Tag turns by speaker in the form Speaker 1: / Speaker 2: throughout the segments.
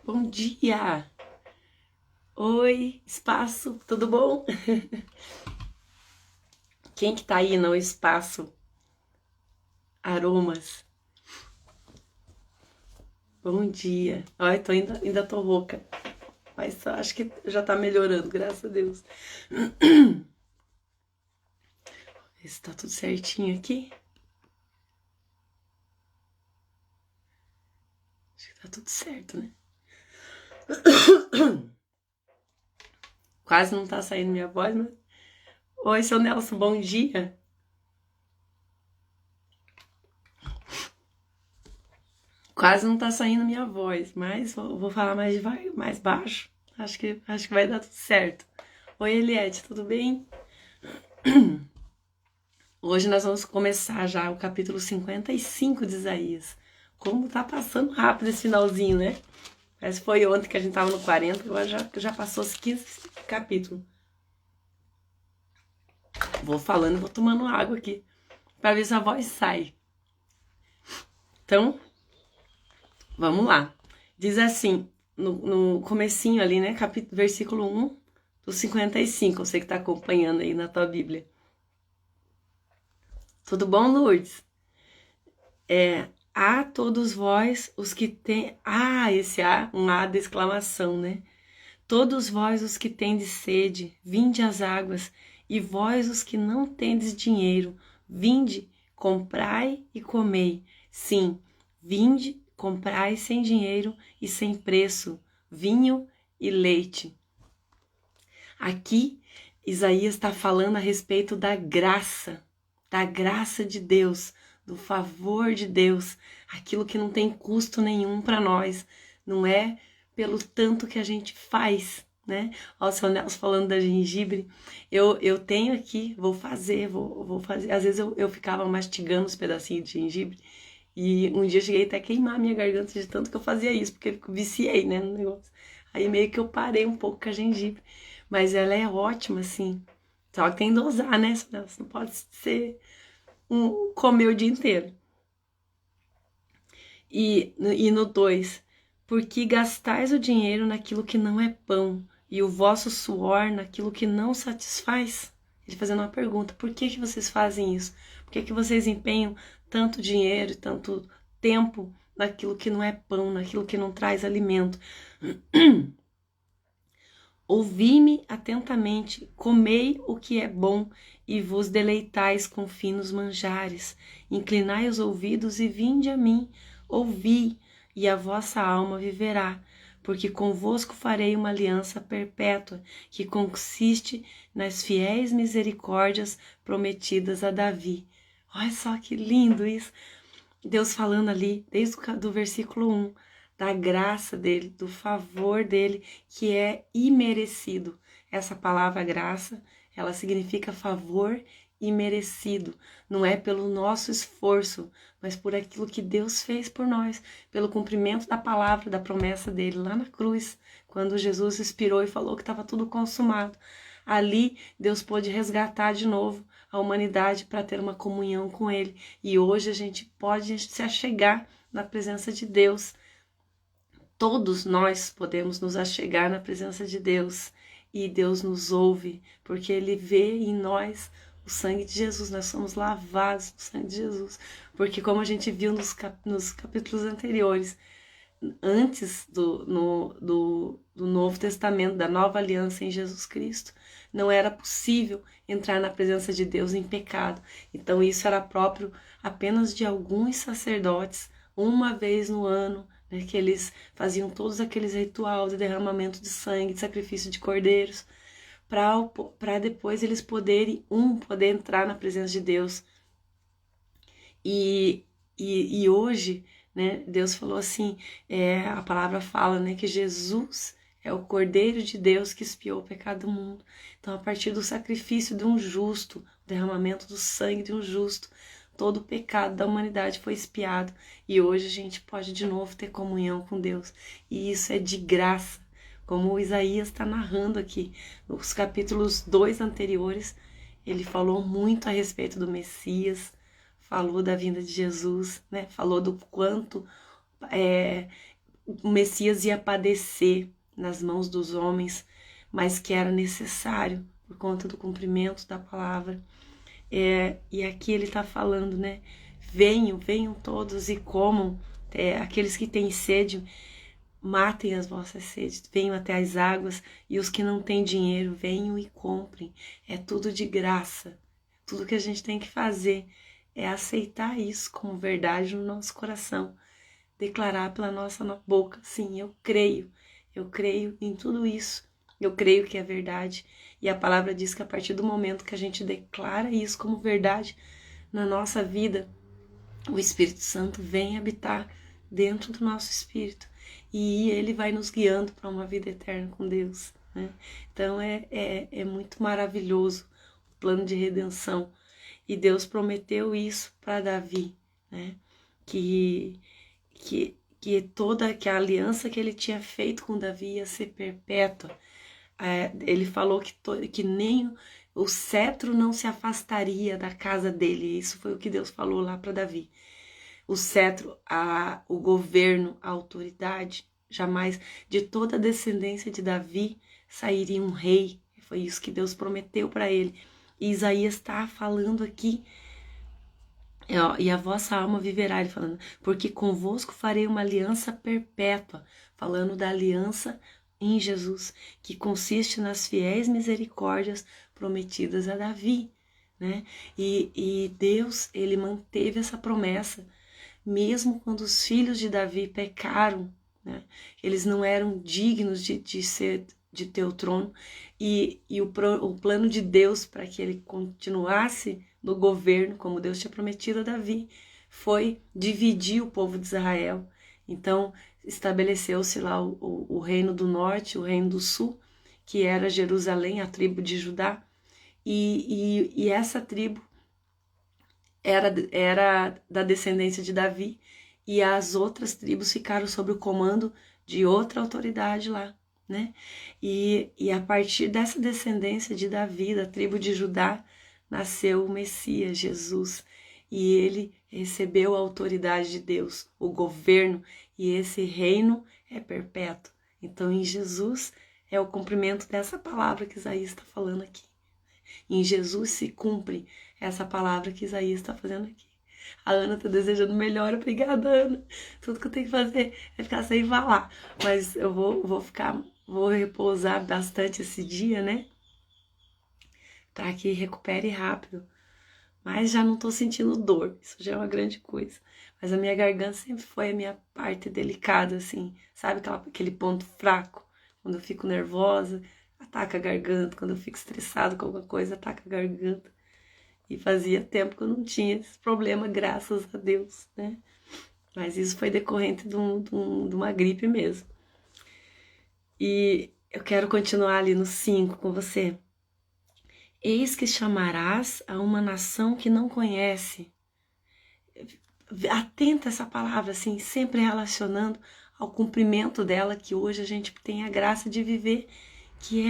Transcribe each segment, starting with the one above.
Speaker 1: Bom dia! Oi, espaço, tudo bom? Quem que tá aí no espaço? Aromas. Bom dia. Ai, ainda tô rouca, mas acho que já tá melhorando, graças a Deus. Vê se tá tudo certinho aqui. Acho que tá tudo certo, né? Quase não tá saindo minha voz, mas... Oi, seu Nelson, bom dia. Quase não tá saindo minha voz, mas vou falar mais devagar, mais baixo. Acho que vai dar tudo certo. Oi, Eliette, tudo bem? Hoje nós vamos começar já o capítulo 55 de Isaías. Como tá passando rápido esse finalzinho, né? Parece que foi ontem que a gente tava no 40, agora já passou os 15 capítulos. Vou falando e vou tomando água aqui, pra ver se a voz sai. Então, vamos lá. Diz assim, no comecinho ali, né? Versículo 1 do 55, você que tá acompanhando aí na tua Bíblia. Tudo bom, Lourdes? A todos vós os que têm... esse A, um A de exclamação, né? Todos vós os que tendes sede, vinde às águas, e vós os que não tendes dinheiro, vinde, comprai e comei. Sim, vinde, comprai sem dinheiro e sem preço, vinho e leite. Aqui, Isaías está falando a respeito da graça de Deus, do favor de Deus, aquilo que não tem custo nenhum para nós, não é pelo tanto que a gente faz, né? Ó, o seu Nelson falando da gengibre, eu tenho aqui, vou fazer, às vezes eu ficava mastigando os pedacinhos de gengibre, e um dia eu cheguei até a queimar a minha garganta de tanto que eu fazia isso, porque eu viciei, né, no negócio. Aí meio que eu parei um pouco com a gengibre, mas ela é ótima, assim, só que tem que dosar, né? Você não pode ser comer o dia inteiro. E no 2, por que gastais o dinheiro naquilo que não é pão e o vosso suor naquilo que não satisfaz? Ele fazendo uma pergunta, por que vocês fazem isso? Por que vocês empenham tanto dinheiro e tanto tempo naquilo que não é pão, naquilo que não traz alimento? Ouvi-me atentamente, comei o que é bom e vos deleitais com finos manjares. Inclinai os ouvidos e vinde a mim, ouvi, e a vossa alma viverá, porque convosco farei uma aliança perpétua, que consiste nas fiéis misericórdias prometidas a Davi. Olha só que lindo isso! Deus falando ali, desde o versículo 1, da graça dele, do favor dele, que é imerecido. Essa palavra graça, ela significa favor imerecido. Não é pelo nosso esforço, mas por aquilo que Deus fez por nós, pelo cumprimento da palavra, da promessa dele lá na cruz, quando Jesus expirou e falou que estava tudo consumado. Ali, Deus pôde resgatar de novo a humanidade para ter uma comunhão com ele. E hoje a gente pode se achegar na presença de Deus. Todos nós podemos nos achegar na presença de Deus e Deus nos ouve, porque Ele vê em nós o sangue de Jesus, nós somos lavados no sangue de Jesus, porque como a gente viu nos capítulos anteriores, antes do Novo Testamento, da Nova Aliança em Jesus Cristo, não era possível entrar na presença de Deus em pecado. Então isso era próprio apenas de alguns sacerdotes, uma vez no ano, né, que eles faziam todos aqueles rituais de derramamento de sangue, de sacrifício de cordeiros, para depois eles poder entrar na presença de Deus. E hoje, né, Deus falou assim, a palavra fala, né, que Jesus é o Cordeiro de Deus que expiou o pecado do mundo. Então, a partir do sacrifício de um justo, o derramamento do sangue de um justo, todo o pecado da humanidade foi expiado. E hoje a gente pode de novo ter comunhão com Deus. E isso é de graça, como o Isaías está narrando aqui. Nos capítulos 2 anteriores, ele falou muito a respeito do Messias, falou da vinda de Jesus, né? Falou do quanto o Messias ia padecer nas mãos dos homens, mas que era necessário por conta do cumprimento da palavra. E aqui ele está falando, né? Venham todos e comam. Aqueles que têm sede, matem as vossas sedes, venham até as águas, e os que não têm dinheiro, venham e comprem. É tudo de graça. Tudo que a gente tem que fazer é aceitar isso como verdade no nosso coração. Declarar pela nossa boca, sim, eu creio em tudo isso, eu creio que é verdade. E a palavra diz que a partir do momento que a gente declara isso como verdade na nossa vida, o Espírito Santo vem habitar dentro do nosso espírito e ele vai nos guiando para uma vida eterna com Deus, né? Então é muito maravilhoso o plano de redenção, e Deus prometeu isso para Davi, né? Que a aliança que ele tinha feito com Davi ia ser perpétua. Ele falou que nem o cetro não se afastaria da casa dele. Isso foi o que Deus falou lá para Davi. O cetro, o governo, a autoridade, jamais de toda a descendência de Davi sairia um rei. Foi isso que Deus prometeu para ele. E Isaías está falando aqui, e a vossa alma viverá, ele falando, porque convosco farei uma aliança perpétua, falando da aliança em Jesus, que consiste nas fiéis misericórdias prometidas a Davi, né? E Deus, ele manteve essa promessa, mesmo quando os filhos de Davi pecaram, né? Eles não eram dignos de ter o trono, e o plano de Deus para que ele continuasse no governo, como Deus tinha prometido a Davi, foi dividir o povo de Israel. Então estabeleceu-se lá o reino do norte, o reino do sul, que era Jerusalém, a tribo de Judá, e essa tribo era da descendência de Davi, e as outras tribos ficaram sob o comando de outra autoridade lá, né? E a partir dessa descendência de Davi, da tribo de Judá, nasceu o Messias, Jesus, e ele recebeu a autoridade de Deus, o governo, e esse reino é perpétuo. Então, em Jesus é o cumprimento dessa palavra que Isaías está falando aqui. Em Jesus se cumpre essa palavra que Isaías está fazendo aqui. A Ana está desejando melhor, obrigada, Ana. Tudo que eu tenho que fazer é ficar sem falar, mas eu vou repousar bastante esse dia, né? Para que recupere rápido. Mas já não estou sentindo dor, isso já é uma grande coisa. Mas a minha garganta sempre foi a minha parte delicada, assim, sabe aquele ponto fraco? Quando eu fico nervosa, ataca a garganta. Quando eu fico estressado com alguma coisa, ataca a garganta. E fazia tempo que eu não tinha esse problema, graças a Deus, né? Mas isso foi decorrente de uma gripe mesmo. E eu quero continuar ali no 5 com você. Eis que chamarás a uma nação que não conhece. Atenta a essa palavra, assim, sempre relacionando ao cumprimento dela, que hoje a gente tem a graça de viver, que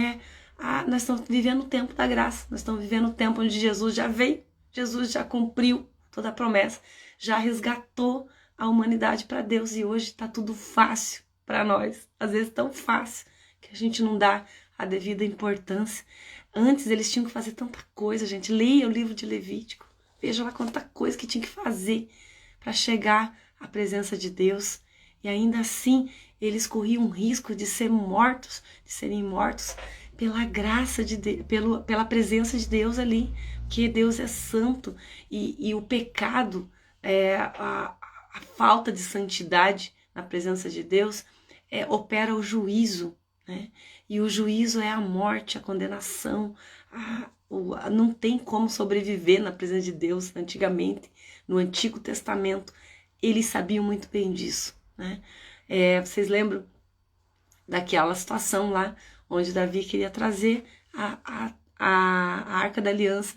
Speaker 1: nós estamos vivendo o tempo da graça, nós estamos vivendo o tempo onde Jesus já veio, Jesus já cumpriu toda a promessa, já resgatou a humanidade para Deus, e hoje está tudo fácil para nós, às vezes tão fácil que a gente não dá a devida importância. Antes eles tinham que fazer tanta coisa, gente. Leia o livro de Levítico. Veja lá quanta coisa que tinha que fazer para chegar à presença de Deus. E ainda assim, eles corriam o risco de serem mortos pela graça de Deus, pela presença de Deus ali. Porque Deus é santo e o pecado, a falta de santidade na presença de Deus, opera o juízo, né? E o juízo é a morte, a condenação. Não tem como sobreviver na presença de Deus. Antigamente, no Antigo Testamento, eles sabiam muito bem disso, né? Vocês lembram daquela situação lá, onde Davi queria trazer a Arca da Aliança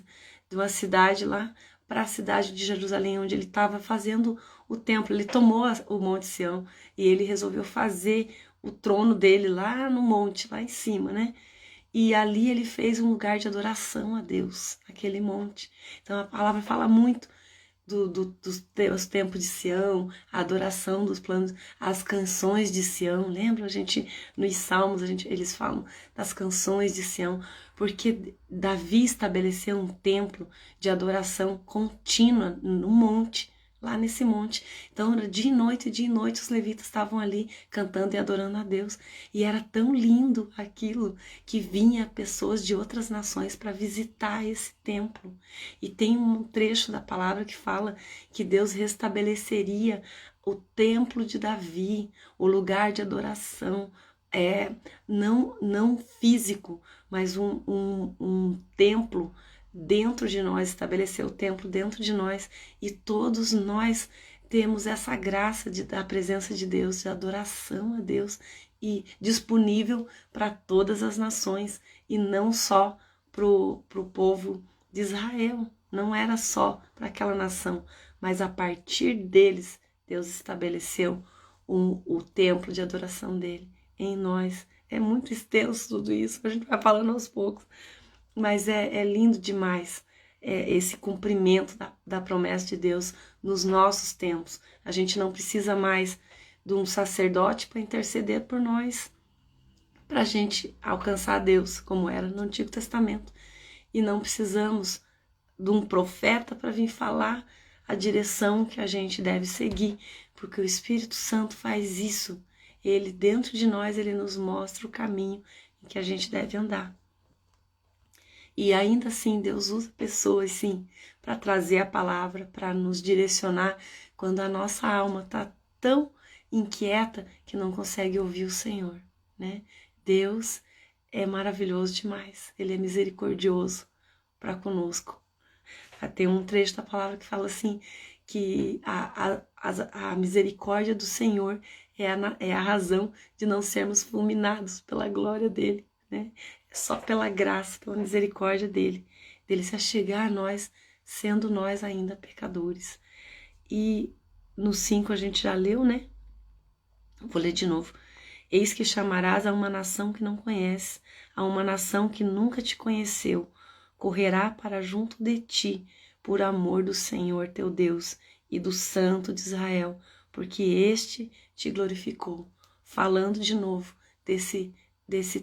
Speaker 1: de uma cidade lá para a cidade de Jerusalém, onde ele estava fazendo o templo. Ele tomou o Monte Sião e ele resolveu fazer o trono dele lá no monte, lá em cima, né? E ali ele fez um lugar de adoração a Deus, aquele monte. Então a palavra fala muito os tempos de Sião, a adoração dos planos, as canções de Sião. Lembra? A gente, nos Salmos, eles falam das canções de Sião, porque Davi estabeleceu um templo de adoração contínua no monte, lá nesse monte. Então, dia e noite, os levitas estavam ali cantando e adorando a Deus. E era tão lindo aquilo que vinha pessoas de outras nações para visitar esse templo. E tem um trecho da palavra que fala que Deus restabeleceria o templo de Davi, o lugar de adoração, não físico, mas um templo dentro de nós, estabeleceu o templo dentro de nós, e todos nós temos essa graça da presença de Deus, de adoração a Deus, e disponível para todas as nações, e não só para o povo de Israel, não era só para aquela nação, mas a partir deles, Deus estabeleceu o templo de adoração dele em nós. É muito extenso tudo isso, a gente vai falando aos poucos, mas é lindo demais esse cumprimento da promessa de Deus nos nossos tempos. A gente não precisa mais de um sacerdote para interceder por nós, para a gente alcançar Deus, como era no Antigo Testamento. E não precisamos de um profeta para vir falar a direção que a gente deve seguir, porque o Espírito Santo faz isso. Ele, dentro de nós, ele nos mostra o caminho em que a gente deve andar. E ainda assim, Deus usa pessoas, sim, para trazer a palavra, para nos direcionar quando a nossa alma está tão inquieta que não consegue ouvir o Senhor, né? Deus é maravilhoso demais, Ele é misericordioso para conosco. Tem um trecho da palavra que fala assim, que a misericórdia do Senhor é a razão de não sermos fulminados pela glória dEle, né? É só pela graça, pela misericórdia dele se achegar a nós, sendo nós ainda pecadores. E no 5 a gente já leu, né? Vou ler de novo. Eis que chamarás a uma nação que não conhece, a uma nação que nunca te conheceu, correrá para junto de ti, por amor do Senhor teu Deus e do Santo de Israel, porque este te glorificou. Falando de novo desse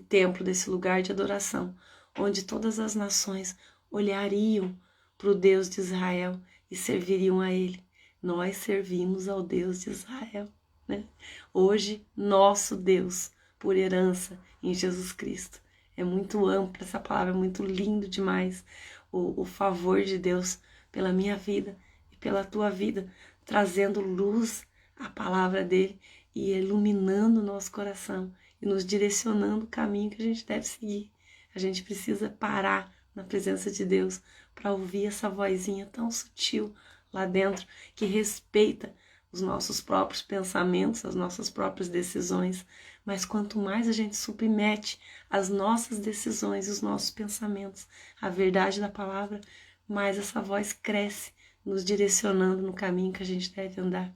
Speaker 1: templo, desse lugar de adoração, onde todas as nações olhariam para o Deus de Israel e serviriam a Ele. Nós servimos ao Deus de Israel, né? Hoje, nosso Deus, por herança em Jesus Cristo. É muito ampla essa palavra, é muito lindo demais o favor de Deus pela minha vida e pela tua vida, trazendo luz à palavra dele e iluminando o nosso coração e nos direcionando o caminho que a gente deve seguir. A gente precisa parar na presença de Deus para ouvir essa vozinha tão sutil lá dentro, que respeita os nossos próprios pensamentos, as nossas próprias decisões. Mas quanto mais a gente submete as nossas decisões e os nossos pensamentos à verdade da palavra, mais essa voz cresce, nos direcionando no caminho que a gente deve andar,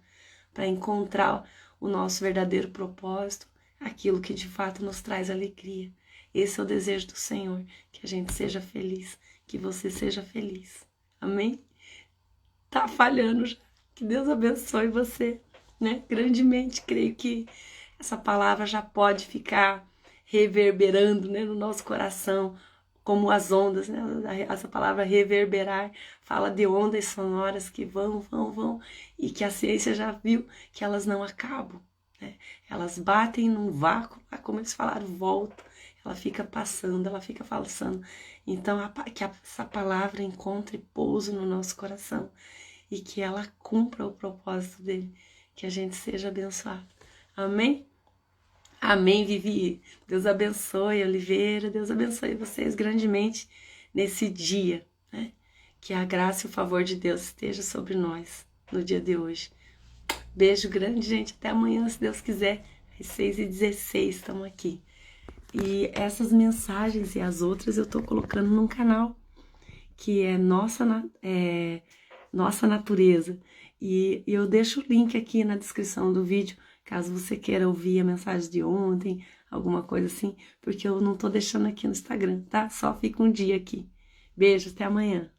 Speaker 1: para encontrar o nosso verdadeiro propósito, aquilo que de fato nos traz alegria. Esse é o desejo do Senhor, que a gente seja feliz, que você seja feliz. Amém? Tá falhando já. Que Deus abençoe você, né? Grandemente. Creio que essa palavra já pode ficar reverberando, né, no nosso coração, como as ondas, né? Essa palavra reverberar fala de ondas sonoras que vão, e que a ciência já viu que elas não acabam, né? Elas batem num vácuo, como eles falaram, volta, ela fica passando, ela fica passando. Então, que essa palavra encontre pouso no nosso coração e que ela cumpra o propósito dele, que a gente seja abençoado. Amém? Amém, Vivi. Deus abençoe, Oliveira. Deus abençoe vocês grandemente nesse dia, né? Que a graça e o favor de Deus esteja sobre nós no dia de hoje. Beijo grande, gente. Até amanhã, se Deus quiser. Às 6h16 estamos aqui. E essas mensagens e as outras eu tô colocando num canal que é Nossa Natureza. E eu deixo o link aqui na descrição do vídeo, caso você queira ouvir a mensagem de ontem, alguma coisa assim, porque eu não tô deixando aqui no Instagram, tá? Só fica um dia aqui. Beijo, até amanhã.